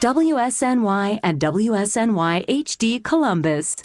WSNY and WSNY HD Columbus.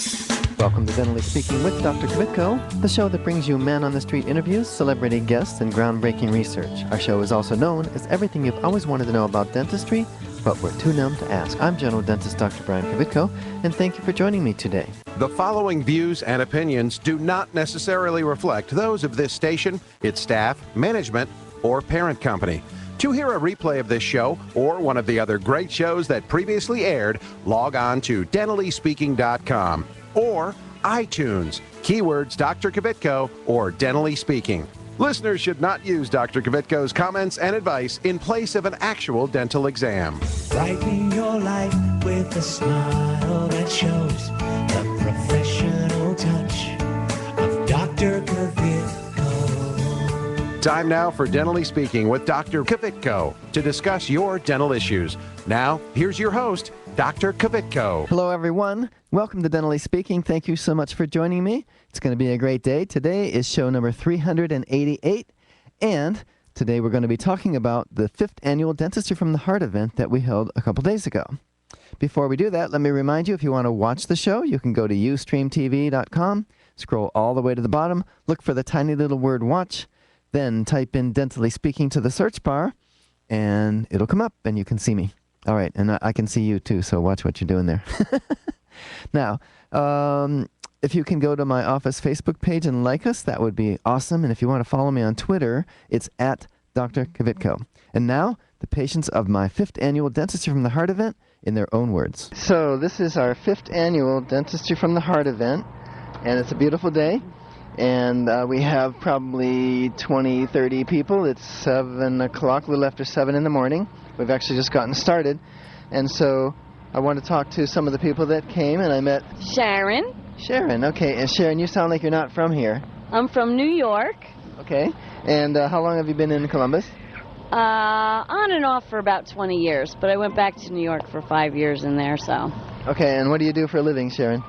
Welcome to Dentally Speaking with Dr. Kvitko, the show that brings you man-on-the-street interviews, celebrity guests, and groundbreaking research. Our show is also known as everything you've always wanted to know about dentistry, but we're too numb to ask. I'm general dentist Dr. Brian Kvitko, and thank you for joining me today. The following views and opinions do not necessarily reflect those of this station, its staff, management, or parent company. To hear a replay of this show or one of the other great shows that previously aired, log on to dentallyspeaking.com or iTunes, keywords Dr. Kvitko or Dentally Speaking. Listeners should not use Dr. Kvitko's comments and advice in place of an actual dental exam. Brighten your life with a smile that shows the professional touch of Dr. Kvitko. Time now for Dentally Speaking with Dr. Kvitko to discuss your dental issues. Now, here's your host, Dr. Kvitko. Hello, everyone. Welcome to Dentally Speaking. Thank you so much for joining me. It's going to be a great day. Today is show number 388, and today we're going to be talking about the 5th annual Dentistry from the Heart event that we held a couple days ago. Before we do that, let me remind you, if you want to watch the show, you can go to ustreamtv.com, scroll all the way to the bottom, look for the tiny little word watch, then type in Dentally Speaking to the search bar, and it'll come up, and you can see me. All right, and I can see you too, so watch what you're doing there. Now, if you can go to my office Facebook page and like us, that would be awesome. And if you want to follow me on Twitter, it's at Dr. Kvitko. And now, the patients of my 5th annual Dentistry from the Heart event in their own words. So this is our 5th annual Dentistry from the Heart event, and it's a beautiful day. And we have probably 20, 30 people. It's 7 o'clock, a little after 7 in the morning. We've actually just gotten started. And so I want to talk to some of the people that came, and I met Sharon. Sharon, okay. And Sharon, you sound like you're not from here. I'm from New York. Okay. And how long have you been in Columbus? On and off for about 20 years, but I went back to New York for 5 years in there, so. Okay, and what do you do for a living, Sharon?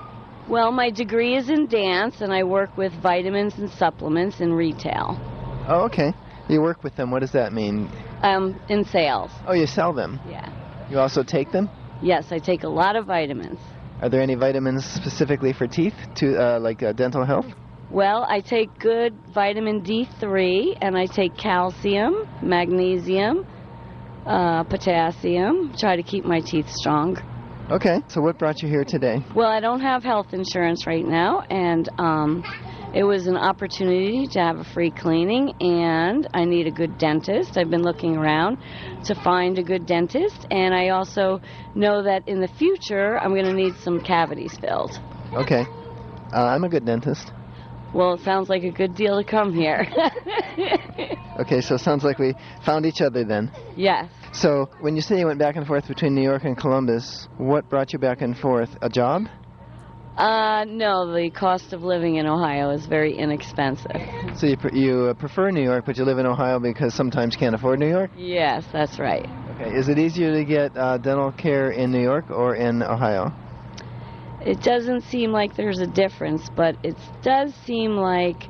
Well, my degree is in dance, and I work with vitamins and supplements in retail. Oh, okay. You work with them. What does that mean? In sales. Oh, you sell them? Yeah. You also take them? Yes, I take a lot of vitamins. Are there any vitamins specifically for teeth, like dental health? Well, I take good vitamin D3, and I take calcium, magnesium, potassium, try to keep my teeth strong. Okay, so what brought you here today? Well, I don't have health insurance right now, and it was an opportunity to have a free cleaning, and I need a good dentist. I've been looking around to find a good dentist, and I also know that in the future I'm going to need some cavities filled. Okay. I'm a good dentist. Well, it sounds like a good deal to come here. Okay, so it sounds like we found each other then. Yes. So when you say you went back and forth between New York and Columbus, what brought you back and forth? A job? No, the cost of living in Ohio is very inexpensive. So you prefer New York, but you live in Ohio because sometimes you can't afford New York? Yes, that's right. Okay. Is it easier to get dental care in New York or in Ohio? It doesn't seem like there's a difference, but it does seem like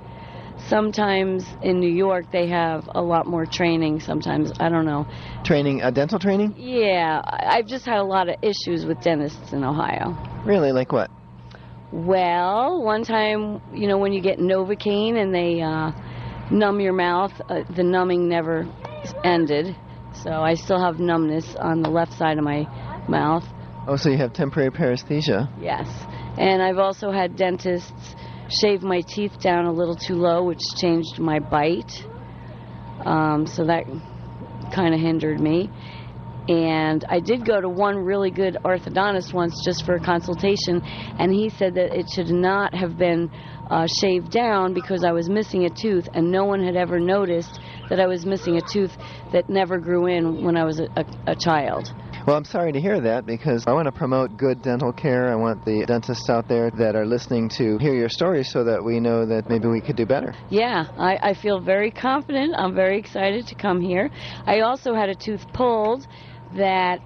sometimes in New York they have a lot more training sometimes. I don't know. Training, dental training? Yeah, I've just had a lot of issues with dentists in Ohio. Really? Like what? Well, one time, you know, when you get Novocaine and they numb your mouth, the numbing never ended. So I still have numbness on the left side of my mouth. Oh, so you have temporary paresthesia? Yes. And I've also had dentists shave my teeth down a little too low, which changed my bite. So that kind of hindered me. And I did go to one really good orthodontist once just for a consultation, and he said that it should not have been shaved down because I was missing a tooth, and no one had ever noticed that I was missing a tooth that never grew in when I was a child. Well, I'm sorry to hear that because I want to promote good dental care. I want the dentists out there that are listening to hear your story so that we know that maybe we could do better. Yeah, I feel very confident. I'm very excited to come here. I also had a tooth pulled that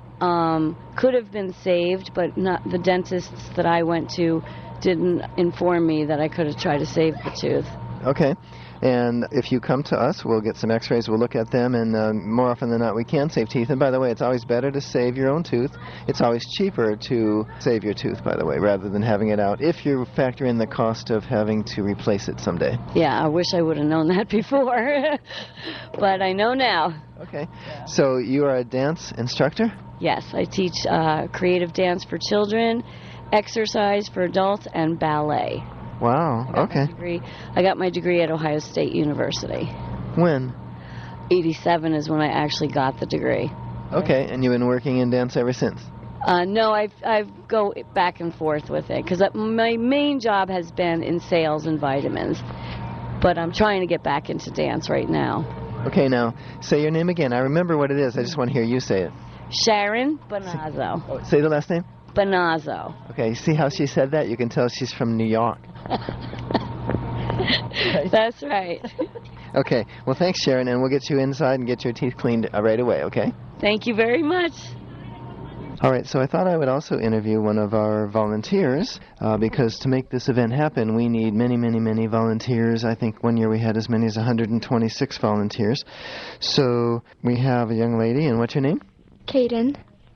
could have been saved, but not the dentists that I went to didn't inform me that I could have tried to save the tooth. Okay. And if you come to us, we'll get some x-rays, we'll look at them, and more often than not, we can save teeth. And by the way, it's always better to save your own tooth. It's always cheaper to save your tooth, by the way, rather than having it out, if you factor in the cost of having to replace it someday. Yeah, I wish I would have known that before, but I know now. Okay. So you are a dance instructor? Yes, I teach creative dance for children, exercise for adults, and ballet. Wow, okay. I got my degree at Ohio State University. When? 87 is when I actually got the degree. Okay, and you've been working in dance ever since? No, I go back and forth with it, because my main job has been in sales and vitamins, but I'm trying to get back into dance right now. Okay, now, say your name again. I remember what it is. I just want to hear you say it. Sharon Bonazzo. Oh, say the last name? Bonazzo. Okay, see how she said that? You can tell she's from New York. That's right. Okay, well, thanks, Sharon, and we'll get you inside and get your teeth cleaned right away, okay? Thank you very much. All right, so I thought I would also interview one of our volunteers because to make this event happen, we need many, many, many volunteers. I think one year we had as many as 126 volunteers. So we have a young lady, and what's your name? Kaden.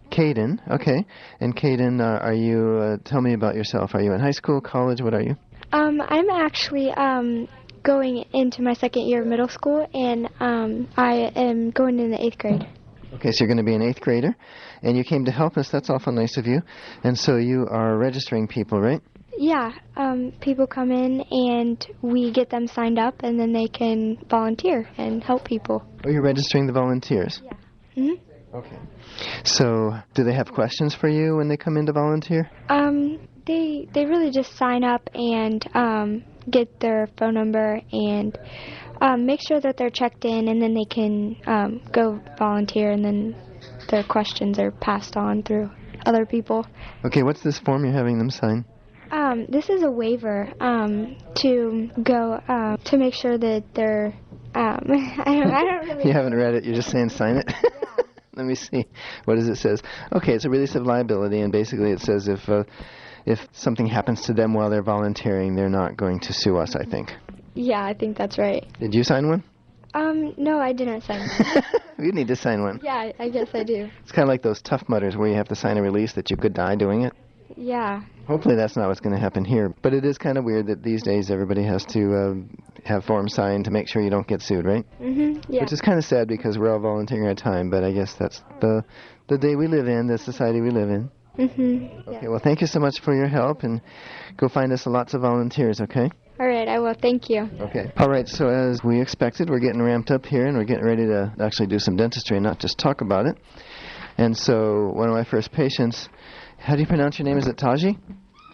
Kaden, okay. And Kaden, are you, tell me about yourself. Are you in high school, college, what are you? I'm actually going into my second year of middle school, and I am going in the 8th grade. Okay, so you're going to be an 8th grader, and you came to help us. That's awful nice of you. And so you are registering people, right? Yeah, people come in, and we get them signed up, and then they can volunteer and help people. Oh, you're registering the volunteers? Yeah. Mm-hmm. Okay. So do they have questions for you when they come in to volunteer? They really just sign up and get their phone number and make sure that they're checked in, and then they can go volunteer, and then their questions are passed on through other people. Okay, what's this form you're having them sign? This is a waiver to go to make sure that they're. I don't really. You haven't read it. You're just saying sign it. Let me see. What does it says? Okay, it's a release of liability, and basically it says if something happens to them while they're volunteering, they're not going to sue us, I think. Yeah, I think that's right. Did you sign one? No, I didn't sign one. You need to sign one. Yeah, I guess I do. It's kind of like those Tough Mudders where you have to sign a release that you could die doing it. Yeah. Hopefully that's not what's going to happen here. But it is kind of weird that these days everybody has to have forms signed to make sure you don't get sued, right? Mm-hmm, yeah. Which is kind of sad because we're all volunteering our time, but I guess that's the day we live in, the society we live in. Mm-hmm. Okay, well, thank you so much for your help, and go find us lots of volunteers, okay? All right, I will. Thank you. Okay. All right, so as we expected, we're getting ramped up here, and we're getting ready to actually do some dentistry and not just talk about it. And so one of my first patients, how do you pronounce your name? Is it Taji?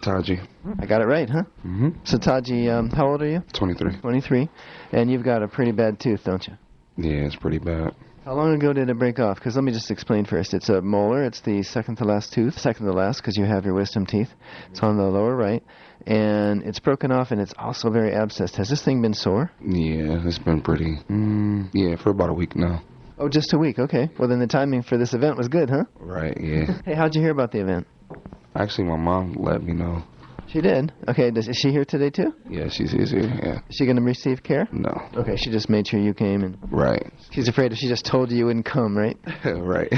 Taji. I got it right, huh? Mm-hmm. So Taji, how old are you? 23. 23. And you've got a pretty bad tooth, don't you? Yeah, it's pretty bad. How long ago did it break off? Because let me just explain first. It's a molar. It's the second to last tooth. Second to last because you have your wisdom teeth. It's on the lower right. And it's broken off, and it's also very abscessed. Has this thing been sore? Yeah, it's been pretty. Yeah, for about a week now. Oh, just a week. Okay. Well, then the timing for this event was good, huh? Right, yeah. Hey, how'd you hear about the event? Actually, my mom let me know. She did? Okay. Is she here today, too? Yeah, she's here, yeah. Is she going to receive care? No. Okay, she just made sure you came, and Right. she's afraid if she just told you wouldn't come, right? Right.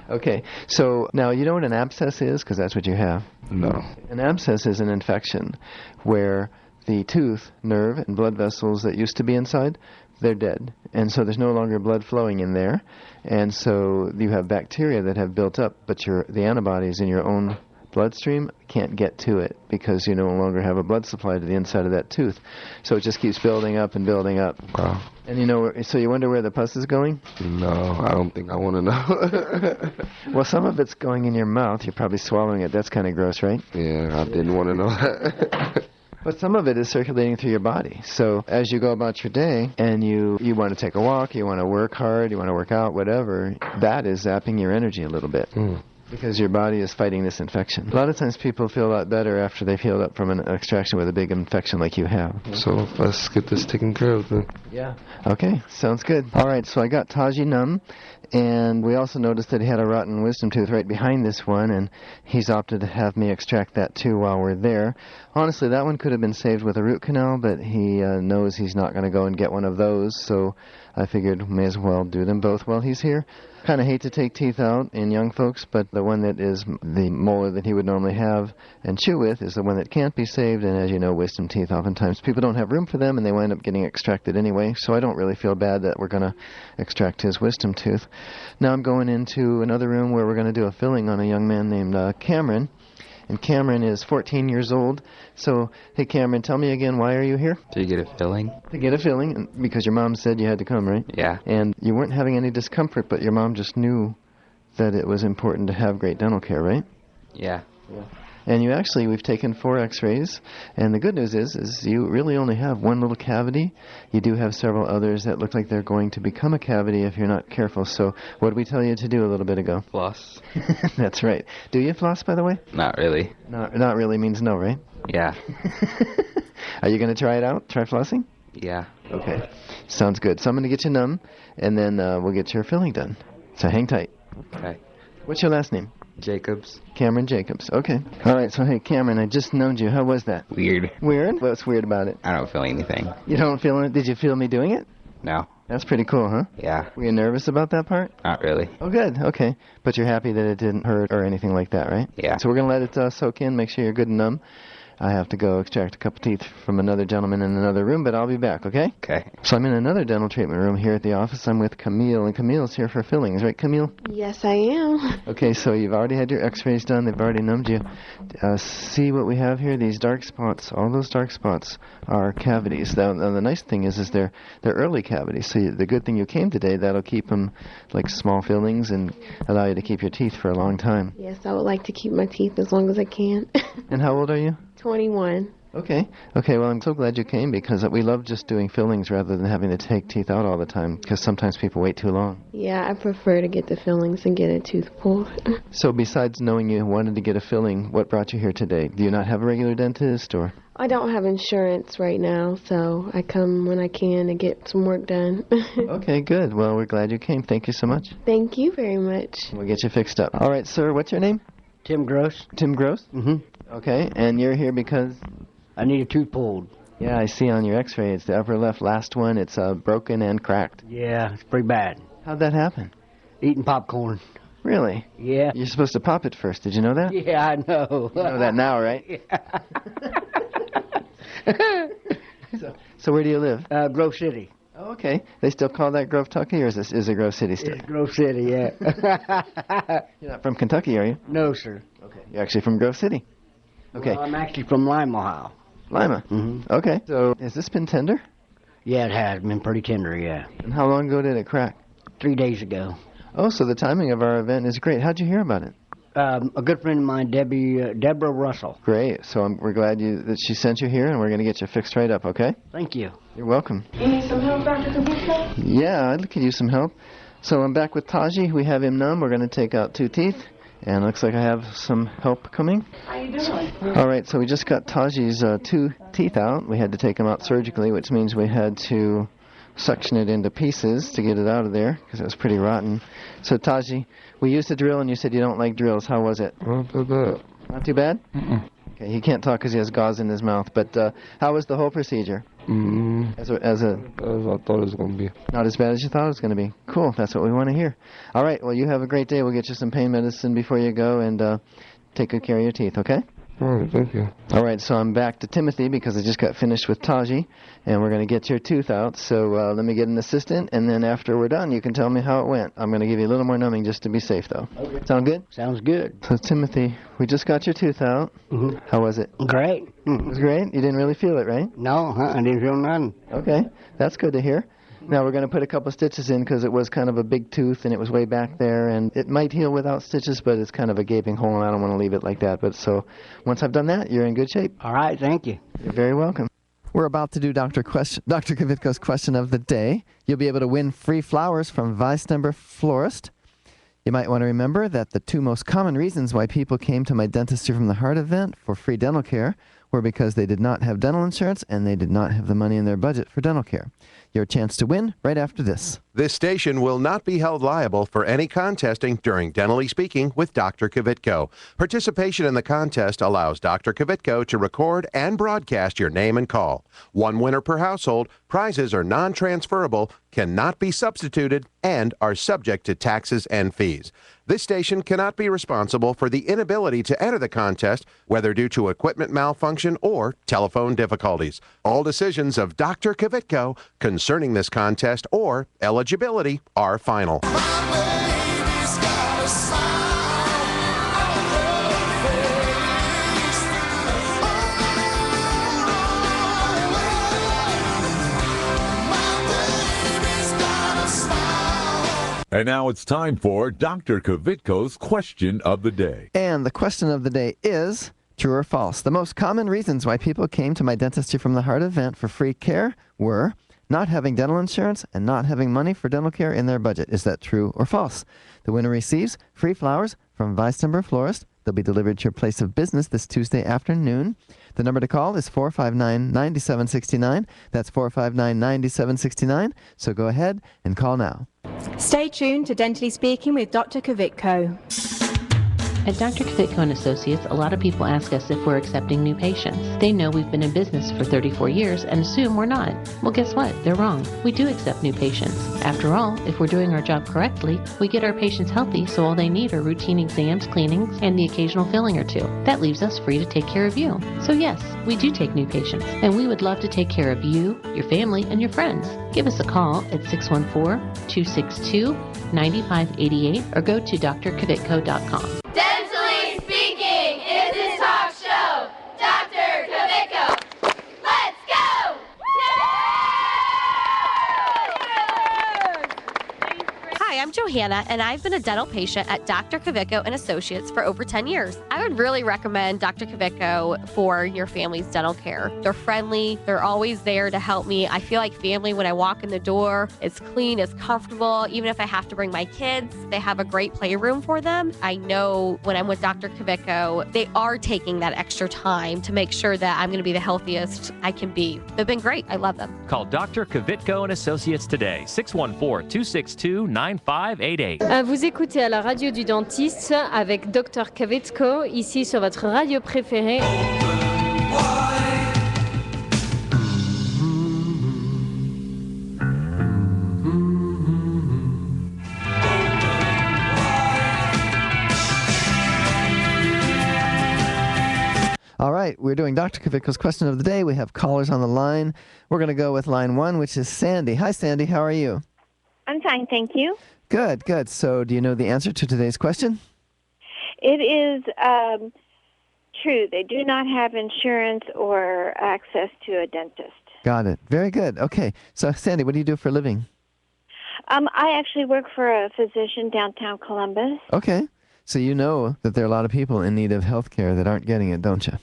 Okay, so now you know what an abscess is, because that's what you have. No. An abscess is an infection where the tooth, nerve, and blood vessels that used to be inside, they're dead. And so there's no longer blood flowing in there. And so you have bacteria that have built up, but the antibodies in your own bloodstream can't get to it because you no longer have a blood supply to the inside of that tooth. So it just keeps building up and building up. Wow. And so you wonder where the pus is going? No, I don't think I want to know. Well, some of it's going in your mouth. You're probably swallowing it. That's kind of gross, right? Yeah, I didn't want to know that. But some of it is circulating through your body. So as you go about your day and you want to take a walk, you want to work hard, you want to work out, whatever, that is zapping your energy a little bit. Because your body is fighting this infection. A lot of times people feel a lot better after they've healed up from an extraction with a big infection like you have. So let's get this taken care of then. Yeah. Okay, sounds good. All right, so I got Taji numb, And we also noticed that he had a rotten wisdom tooth right behind this one, and he's opted to have me extract that too while we're there. Honestly, that one could have been saved with a root canal, but he knows he's not going to go and get one of those, so I figured may as well do them both while he's here. Kind of hate to take teeth out in young folks, but the one that is the molar that he would normally have and chew with is the one that can't be saved, and as you know, wisdom teeth, oftentimes people don't have room for them and they wind up getting extracted anyway, so I don't really feel bad that we're going to extract his wisdom tooth. Now I'm going into another room where we're going to do a filling on a young man named Cameron, and Cameron is 14 years old. So, hey Cameron, tell me again, why are you here? To get a filling? To get a filling, and because your mom said you had to come, right? Yeah. And you weren't having any discomfort, but your mom just knew that it was important to have great dental care, right? Yeah. And we've taken 4 x-rays, and the good news is you really only have one little cavity. You do have several others that look like they're going to become a cavity if you're not careful. So what did we tell you to do a little bit ago? Floss? That's right. Do you floss, by the way? Not really. Not really means no, right? Yeah. Are you going to try it out? Try flossing? Yeah. Okay. Sounds good. So I'm going to get you numb, and then we'll get your filling done. So hang tight. Okay. What's your last name? Jacobs? Cameron Jacobs. Okay. All right. So, hey, Cameron, I just numbed you. How was that? Weird. Weird? What's weird about it? I don't feel anything. You don't feel it? Did you feel me doing it? No. That's pretty cool, huh? Yeah. Were you nervous about that part? Not really. Oh, good. Okay. But you're happy that it didn't hurt or anything like that, right? Yeah. So we're going to let it soak in, make sure you're good and numb. I have to go extract a couple teeth from another gentleman in another room, but I'll be back, okay? Okay. So I'm in another dental treatment room here at the office. I'm with Camille, and Camille's here for fillings, right, Camille? Yes, I am. Okay, so you've already had your x-rays done. They've already numbed you. See what we have here? These dark spots. All those dark spots are cavities. Now the nice thing is they're early cavities. So the good thing you came today, that'll keep them like small fillings and allow you to keep your teeth for a long time. Yes, I would like to keep my teeth as long as I can. And how old are you? 21. Okay, well, I'm so glad you came because we love just doing fillings rather than having to take teeth out all the time because sometimes people wait too long. Yeah, I prefer to get the fillings and get a tooth pulled. So besides knowing you wanted to get a filling, what brought you here today? Do you not have a regular dentist or? I don't have insurance right now, so I come when I can to get some work done. Okay, good. Well, we're glad you came. Thank you so much. Thank you very much. We'll get you fixed up. All right, sir, what's your name? Tim Gross. Tim Gross? Mm-hmm. Okay, and you're here because? I need a tooth pulled. Yeah, I see on your x-ray. It's the upper left last one. It's broken and cracked. Yeah, it's pretty bad. How'd that happen? Eating popcorn. Really? Yeah. You're supposed to pop it first. Did you know that? Yeah, I know. You know that now, right? Yeah. So where do you live? Grove City. Oh, okay. They still call that Grove Tucky, or is it Grove City still? It's Grove City, yeah. You're not from Kentucky, are you? No, sir. Okay. You're actually from Grove City. Okay. Well, I'm actually from Lima, Ohio. Lima. Mm-hmm. Okay. So has this been tender? Yeah, it has been pretty tender, yeah. And how long ago did it crack? 3 days ago. Oh, so the timing of our event is great. How'd you hear about it? A good friend of mine, Deborah Russell. Great. So we're glad that she sent you here, and we're going to get you fixed right up, okay? Thank you. You're welcome. You need some help, Dr. Kvitko? Yeah, I'd could use some help. So I'm back with Taji. We have him numb. We're going to take out 2 teeth. And it looks like I have some help coming. How you doing? All right, so we just got Taji's 2 teeth out. We had to take them out surgically, which means we had to suction it into pieces to get it out of there because it was pretty rotten. So Taji, we used a drill, and you said you don't like drills. How was it? Not too bad. Not too bad? Mm-mm. Okay, he can't talk because he has gauze in his mouth. But how was the whole procedure? As I thought it was going to be. Not as bad as you thought it was going to be. Cool, that's what we want to hear. All right, well, you have a great day. We'll get you some pain medicine before you go, and take good care of your teeth, okay? All right, thank you. All right, so I'm back to Timothy because I just got finished with Taji, and we're going to get your tooth out. So let me get an assistant, and then after we're done, you can tell me how it went. I'm going to give you a little more numbing just to be safe, though. Okay. Sound good? Sounds good. So, Timothy, we just got your tooth out. Mm-hmm. How was it? Great. It was great? You didn't really feel it, right? No, I didn't feel nothing. Okay, that's good to hear. Now we're going to put a couple stitches in because it was kind of a big tooth and it was way back there, and it might heal without stitches, but it's kind of a gaping hole, and I don't want to leave it like that. But so once I've done that, you're in good shape. All right, thank you. You're very welcome. We're about to do Dr. Kvitko's question of the day. You'll be able to win free flowers from Weistember Florist. You might want to remember that the 2 most common reasons why people came to my Dentistry from the Heart event for free dental care were because they did not have dental insurance and they did not have the money in their budget for dental care. your chance to win right after this. This station will not be held liable for any contesting during Dentally Speaking with Dr. Kvitko. Participation in the contest allows Dr. Kvitko to record and broadcast your name and call. One winner per household, prizes are non-transferable, cannot be substituted, and are subject to taxes and fees. This station cannot be responsible for the inability to enter the contest, whether due to equipment malfunction or telephone difficulties. All decisions of Dr. Kvitko concerning this contest or eligibility are final. And now it's time for Dr. Kvitko's question of the day. And the question of the day is, true or false? The most common reasons why people came to my Dentistry from the Heart event for free care were not having dental insurance and not having money for dental care in their budget. Is that true or false? The winner receives free flowers from Vice Timber Florist. They'll be delivered to your place of business this Tuesday afternoon. The number to call is 459-9769. That's 459-9769. So go ahead and call now. Stay tuned to Dentally Speaking with Dr. Kvitko. At Dr. Kvitko & Associates, a lot of people ask us if we're accepting new patients. They know we've been in business for 34 years and assume we're not. Well, guess what? They're wrong. We do accept new patients. After all, if we're doing our job correctly, we get our patients healthy, so all they need are routine exams, cleanings, and the occasional filling or two. That leaves us free to take care of you. So yes, we do take new patients, and we would love to take care of you, your family, and your friends. Give us a call at 614-262-9588 or go to drkvitko.com. Dentally Speaking is his talk show. Dr. Kvitko. Let's go! Hi, I'm Johanna, and I've been a dental patient at Dr. Kvitko & Associates for over 10 years. I would really recommend Dr. Kvitko for your family's dental care. They're friendly. They're always there to help me. I feel like family when I walk in the door. It's clean, it's comfortable. Even if I have to bring my kids, they have a great playroom for them. I know when I'm with Dr. Kvitko, they are taking that extra time to make sure that I'm going to be the healthiest I can be. They've been great. I love them. Call Dr. Kvitko & Associates today, 614-262-9588. Vous écoutez à la radio du dentiste avec Dr. Kvitko, ici sur votre radio préférée. All right, we're doing Dr. Kvitko's question of the day. We have callers on the line. We're going to go with line 1, which is Sandy. Hi, Sandy. How are you? I'm fine, thank you. Good, good. So do you know the answer to today's question? It is true. They do not have insurance or access to a dentist. Got it. Very good. Okay. So, Sandy, what do you do for a living? I actually work for a physician downtown Columbus. Okay. So you know that there are a lot of people in need of health care that aren't getting it, don't you?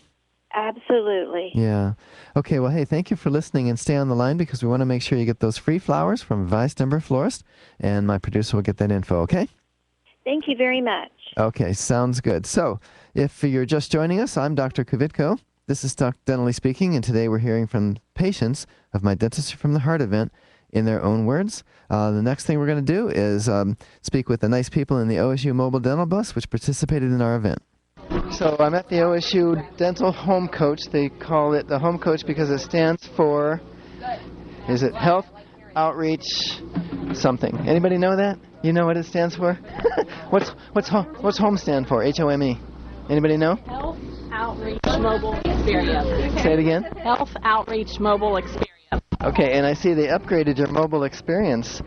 Absolutely. Yeah. Okay, well, hey, thank you for listening, and stay on the line because we want to make sure you get those free flowers from Vice Timber Florist, and my producer will get that info, okay? Thank you very much. Okay, sounds good. So, if you're just joining us, I'm Dr. Kvitko. This is Dr. Dentally Speaking, and today we're hearing from patients of my Dentistry from the Heart event in their own words. The next thing we're going to do is speak with the nice people in the OSU Mobile Dental Bus, which participated in our event. So I'm at the OSU Dental Home Coach. They call it the Home Coach because it stands for, is it Health Outreach something? Anybody know that? You know what it stands for? What's home stand for? HOME. Anybody know? Health Outreach Mobile Experience. Say it again. Health Outreach Mobile Experience. Okay, and I see they upgraded your mobile experience.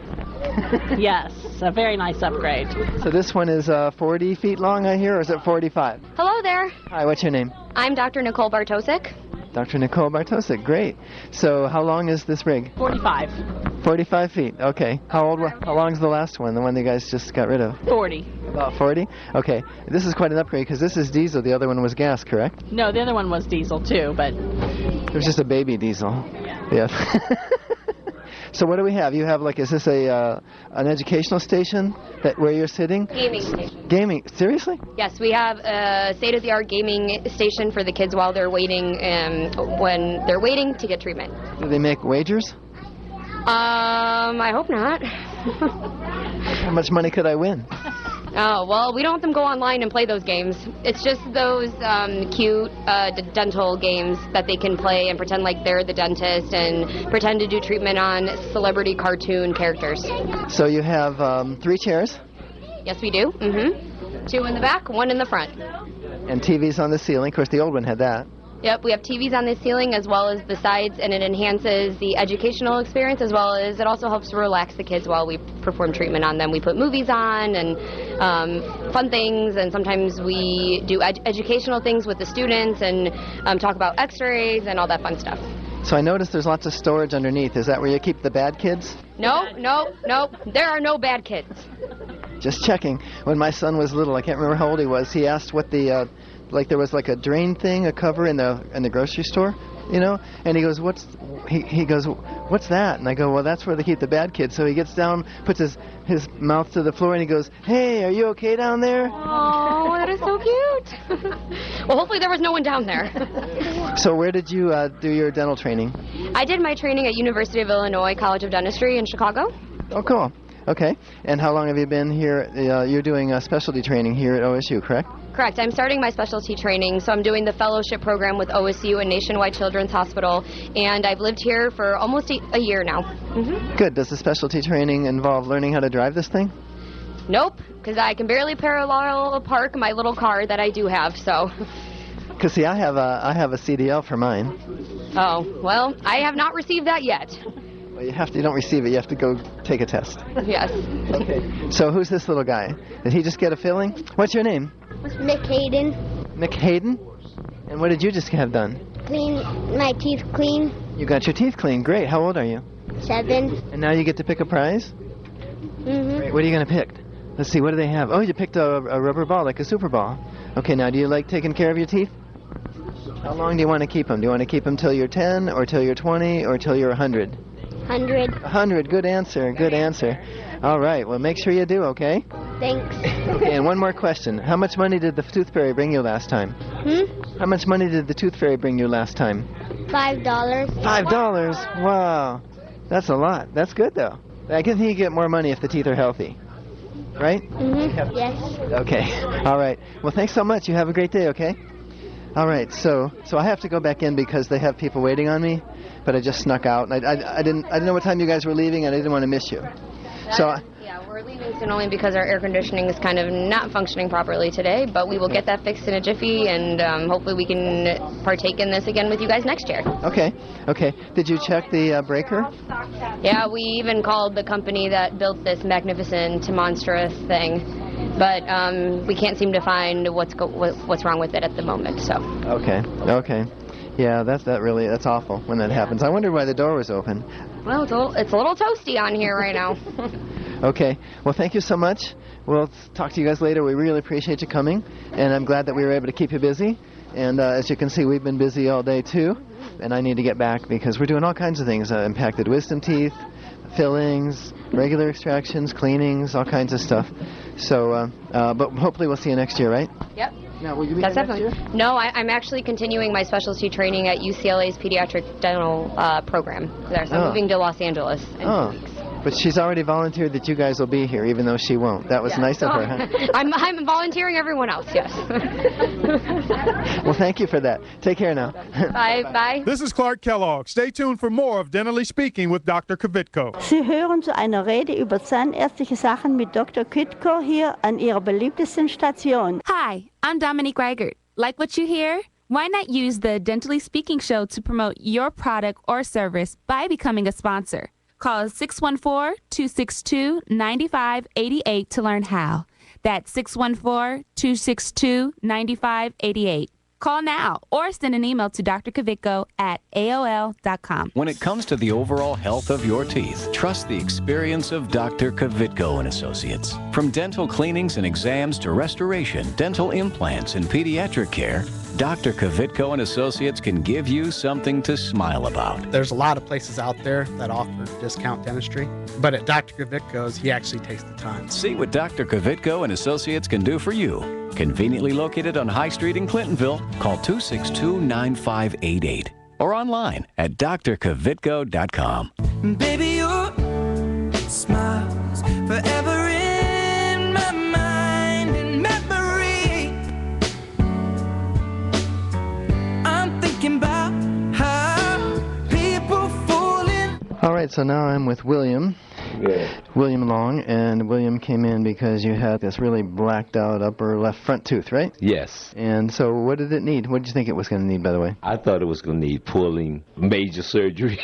Yes, a very nice upgrade. So this one is 40 feet long, I hear, or is it 45? Hello there. Hi, what's your name? I'm Dr. Nicole Bartosik. Dr. Nicole Bartosik, great. So how long is this rig? 45. 45 feet, okay. How long is the last one, the one you guys just got rid of? 40. About 40? Okay. This is quite an upgrade because this is diesel. The other one was gas, correct? No, the other one was diesel too, but... It was just a baby diesel. Yeah. So what do we have? You have is this an educational station where you're sitting? Gaming station. Gaming? Seriously? Yes, we have a state-of-the-art gaming station for the kids while they're waiting, when they're waiting to get treatment. Do they make wagers? I hope not. How much money could I win? Oh, well, we don't let them go online and play those games. It's just those cute dental games that they can play and pretend like they're the dentist and pretend to do treatment on celebrity cartoon characters. So you have 3 chairs? Yes, we do. 2 in the back, 1 in the front. And TVs on the ceiling. Of course, the old one had that. Yep, we have TVs on the ceiling as well as the sides, and it enhances the educational experience as well as it also helps to relax the kids while we perform treatment on them. We put movies on and fun things, and sometimes we do educational things with the students and talk about x-rays and all that fun stuff. So I noticed there's lots of storage underneath. Is that where you keep the bad kids? No. There are no bad kids. Just checking. When my son was little, I can't remember how old he was, he asked what the, like there was like a drain thing, a cover in the grocery store, you know? And he goes, he goes, what's that? And I go, well, that's where they keep the bad kids. So he gets down, puts his mouth to the floor, and he goes, hey, are you okay down there? Oh, that is so cute. Well, hopefully there was no one down there. So where did you do your dental training? I did my training at University of Illinois College of Dentistry in Chicago. Oh, cool. Okay. And how long have you been here? You're doing specialty training here at OSU, correct? Correct. I'm starting my specialty training, so I'm doing the fellowship program with OSU and Nationwide Children's Hospital, and I've lived here for almost a year now. Good. Does the specialty training involve learning how to drive this thing? Nope, because I can barely parallel park my little car that I do have, so. Because see, I have a CDL for mine. Oh, well, I have not received that yet. Well, you don't receive it. You have to go take a test. Yes. Okay. So who's this little guy? Did he just get a filling? What's your name? Mick Hayden. Mick Hayden? And what did you just have done? Clean my teeth clean. You got your teeth clean. Great. How old are you? 7. And now you get to pick a prize? Great. What are you going to pick? Let's see. What do they have? Oh, you picked a rubber ball, like a super ball. Okay. Now, do you like taking care of your teeth? How long do you want to keep them? Do you want to keep them till you're 10, or till you're 20, or till you're 100? 100. 100. Good answer. Good answer. All right. Well, make sure you do, okay? Thanks. Okay, and one more question. How much money did the tooth fairy bring you last time? How much money did the tooth fairy bring you last time? $5. $5? Wow. That's a lot. That's good, though. I guess you get more money if the teeth are healthy. Right? Yes. Okay. All right. Well, thanks so much. You have a great day, okay? All right. So I have to go back in because they have people waiting on me, but I just snuck out. And I didn't know what time you guys were leaving, and I didn't want to miss you. Yeah, we're leaving soon only because our air conditioning is kind of not functioning properly today, but we will get that fixed in a jiffy, and hopefully we can partake in this again with you guys next year. Okay. Okay. Did you check the breaker? Yeah, we even called the company that built this magnificent, monstrous thing, but we can't seem to find what's wrong with it at the moment. So. Okay. Okay. Yeah, that's awful when that happens. I wondered why the door was open. Well, it's a little toasty on here right now. Okay. Well, thank you so much. We'll talk to you guys later. We really appreciate you coming, and I'm glad that we were able to keep you busy. And as you can see, we've been busy all day, too. And I need to get back because we're doing all kinds of things. Impacted wisdom teeth, fillings, regular extractions, cleanings, all kinds of stuff. So, but hopefully we'll see you next year, right? Yep. Now, will you be That's here next definitely. year? No, I'm actually continuing my specialty training at UCLA's pediatric dental program there. So I'm moving to Los Angeles in 2 weeks. But she's already volunteered that you guys will be here, even though she won't. That was nice of her, huh? I'm volunteering everyone else, yes. Well, thank you for that. Take care now. Bye. This is Clark Kellogg. Stay tuned for more of Dentally Speaking with Dr. Kvitko. Sie hören zu einer Rede über zahnärztliche Sachen mit Dr. Kvitko hier an Ihrer beliebtesten Station. Hi, I'm Dominique Reichert. Like what you hear? Why not use the Dentally Speaking show to promote your product or service by becoming a sponsor? Call 614-262-9588 to learn how. That's 614-262-9588. Call now or send an email to drkvitko@aol.com. When it comes to the overall health of your teeth, trust the experience of Dr. Kvitko and Associates. From dental cleanings and exams to restoration, dental implants, and pediatric care, Dr. Kvitko and Associates can give you something to smile about. There's a lot of places out there that offer discount dentistry, but at Dr. Kvitko's, he actually takes the time. See what Dr. Kvitko and Associates can do for you. Conveniently located on High Street in Clintonville, call 262-9588. or online at drkvitko.com. Baby, your smile's forever in my mind and memory. I'm thinking about how people fall in. All right, so now I'm with William. Yeah. William Long, and William came in because you had this really blacked out upper left front tooth, right? Yes. And so what did it need? What did you think it was going to need, by the way? I thought it was going to need pulling, major surgery.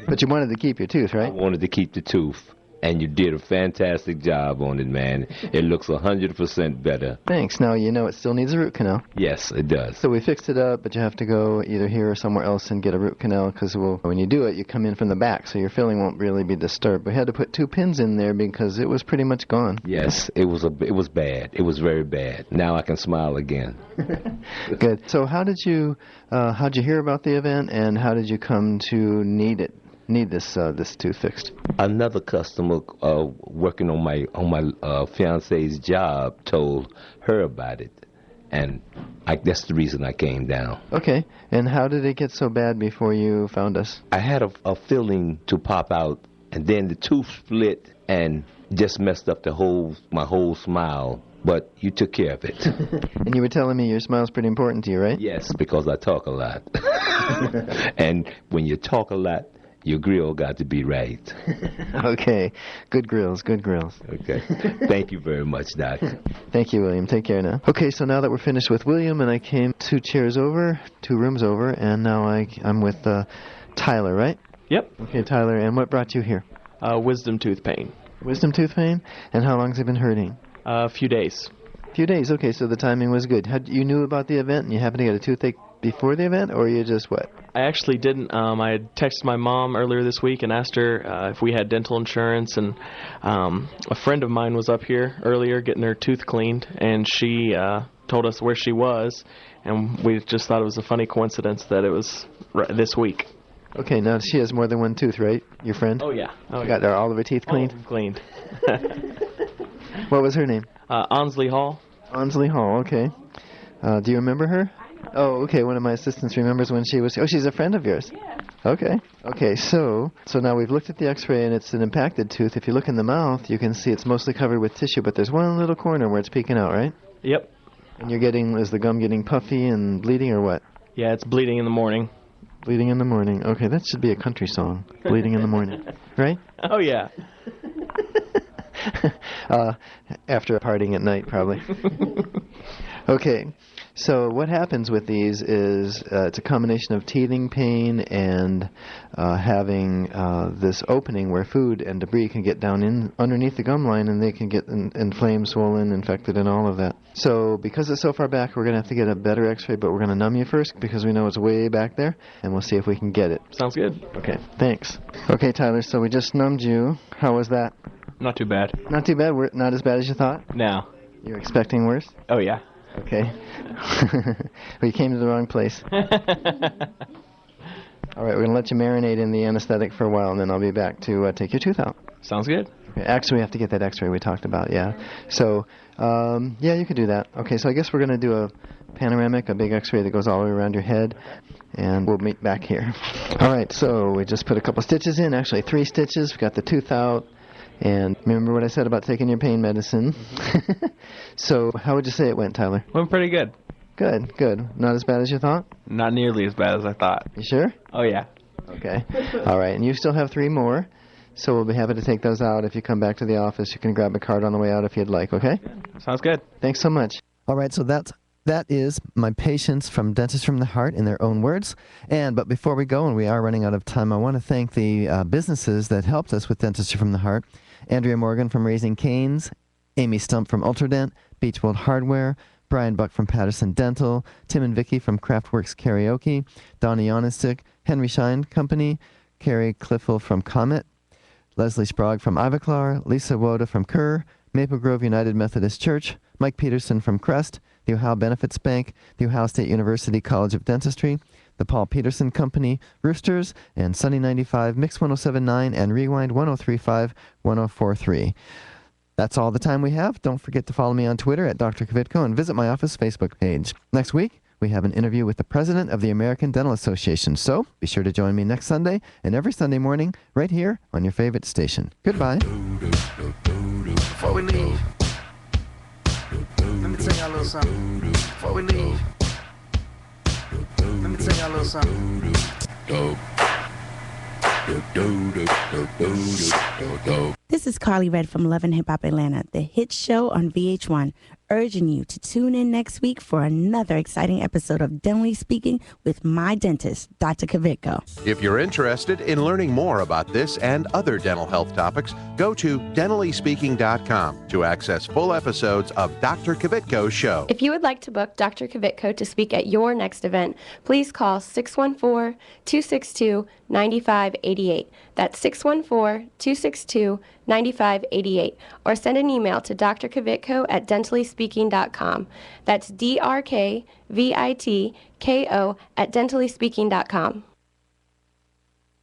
But you wanted to keep your tooth, I right? wanted to keep the tooth. And you did a fantastic job on it, man. It looks 100% better. Thanks. Now you know it still needs a root canal. Yes, it does. So we fixed it up, but you have to go either here or somewhere else and get a root canal because when you do it, you come in from the back, so your filling won't really be disturbed. We had to put 2 pins in there because it was pretty much gone. Yes, it was bad. It was very bad. Now I can smile again. Good. So how'd you hear about the event, and how did you come to need this tooth fixed? Another customer working on my fiance's job told her about it, and that's the reason I came down. Okay. And how did it get so bad before you found us? I had a feeling to pop out, and then the tooth split and just messed up my whole smile. But you took care of it. And you were telling me your smile's pretty important to you, right? Yes, because I talk a lot. And when you talk a lot, your grill got to be right. Okay. Good grills, good grills. Okay. Thank you very much, Doc. Thank you, William. Take care now. Okay, so now that we're finished with William, and I came 2 rooms over, and now I'm with Tyler, right? Yep. Okay, Tyler, and what brought you here? Wisdom tooth pain. Wisdom tooth pain? And how long has it been hurting? A few days. Few days, okay, so the timing was good. You knew about the event, and you happened to get a toothache before the event, or you just what? I actually didn't. I had texted my mom earlier this week and asked her if we had dental insurance, and a friend of mine was up here earlier getting her tooth cleaned, and she told us where she was, and we just thought it was a funny coincidence that it was this week. Okay, now she has more than one tooth, right? Your friend? Oh, yeah. Oh, Got all of her teeth cleaned? Oh, cleaned. What was her name? Ansley Hall. Ansley Hall, okay. Do you remember her? Oh, okay, one of my assistants remembers when she was... Oh, she's a friend of yours? Yeah. Okay. Okay, so now we've looked at the x-ray, and it's an impacted tooth. If you look in the mouth, you can see it's mostly covered with tissue, but there's one little corner where it's peeking out, right? Yep. And is the gum getting puffy and bleeding, or what? Yeah, it's bleeding in the morning. Bleeding in the morning. Okay, that should be a country song. Bleeding in the morning. Right? Oh, yeah. After partying at night, probably. Okay, so what happens with these is it's a combination of teething pain and having this opening where food and debris can get down in underneath the gum line, and they can get inflamed, swollen, infected, and all of that. So because it's so far back, we're going to have to get a better x-ray, but we're going to numb you first because we know it's way back there, and we'll see if we can get it. Sounds good. Okay, thanks. Okay, Tyler, so we just numbed you. How was that? Not too bad. Not too bad? Not as bad as you thought? No. You're expecting worse? Oh, yeah. Okay. Well, you came to the wrong place. All right, we're going to let you marinate in the anesthetic for a while, and then I'll be back to take your tooth out. Sounds good. Okay, actually, we have to get that x-ray we talked about, yeah. So, yeah, you could do that. Okay, so I guess we're going to do a panoramic, a big x-ray that goes all the way around your head, and we'll meet back here. All right, so we just put a couple stitches in, actually 3 stitches. We got the tooth out. And remember what I said about taking your pain medicine? Mm-hmm. So how would you say it went, Tyler? Went pretty good. Good, good. Not as bad as you thought? Not nearly as bad as I thought. You sure? Oh, yeah. Okay. All right, and you still have 3 more, so we'll be happy to take those out. If you come back to the office, you can grab a card on the way out if you'd like, okay? Sounds good. Thanks so much. All right, so that is my patients from Dentists from the Heart in their own words. But before we go, and we are running out of time, I want to thank the businesses that helped us with Dentistry from the Heart. Andrea Morgan from Raising Cane's, Amy Stump from Ultradent, Beachwold Hardware, Brian Buck from Patterson Dental, Tim and Vicky from Craftworks Karaoke, Donnie Onistic, Henry Schein Company, Carrie Cliffel from Comet, Leslie Sprague from Ivoclar, Lisa Woda from Kerr, Maple Grove United Methodist Church, Mike Peterson from Crest, the Ohio Benefits Bank, the Ohio State University College of Dentistry, the Paul Peterson Company, Roosters, and Sunny 95, Mix 107.9, and Rewind 103.5, 104.3. That's all the time we have. Don't forget to follow me on Twitter at Dr. Kvitko and visit my office Facebook page. Next week, we have an interview with the president of the American Dental Association. So be sure to join me next Sunday and every Sunday morning right here on your favorite station. Goodbye. Before we leave, let me tell you a little something. Before we leave, let me tell you a little something. This is Carly Red from Love and Hip Hop Atlanta, the hit show on VH1, urging you to tune in next week for another exciting episode of Dentally Speaking with my dentist, Dr. Kvitko. If you're interested in learning more about this and other dental health topics, go to dentallyspeaking.com to access full episodes of Dr. Kvitko's show. If you would like to book Dr. Kvitko to speak at your next event, please call 614-262-9588. That's 614-262-9588. Or send an email to Dr. Kvitko at dentallyspeaking.com. That's DrKvitko at dentallyspeaking.com.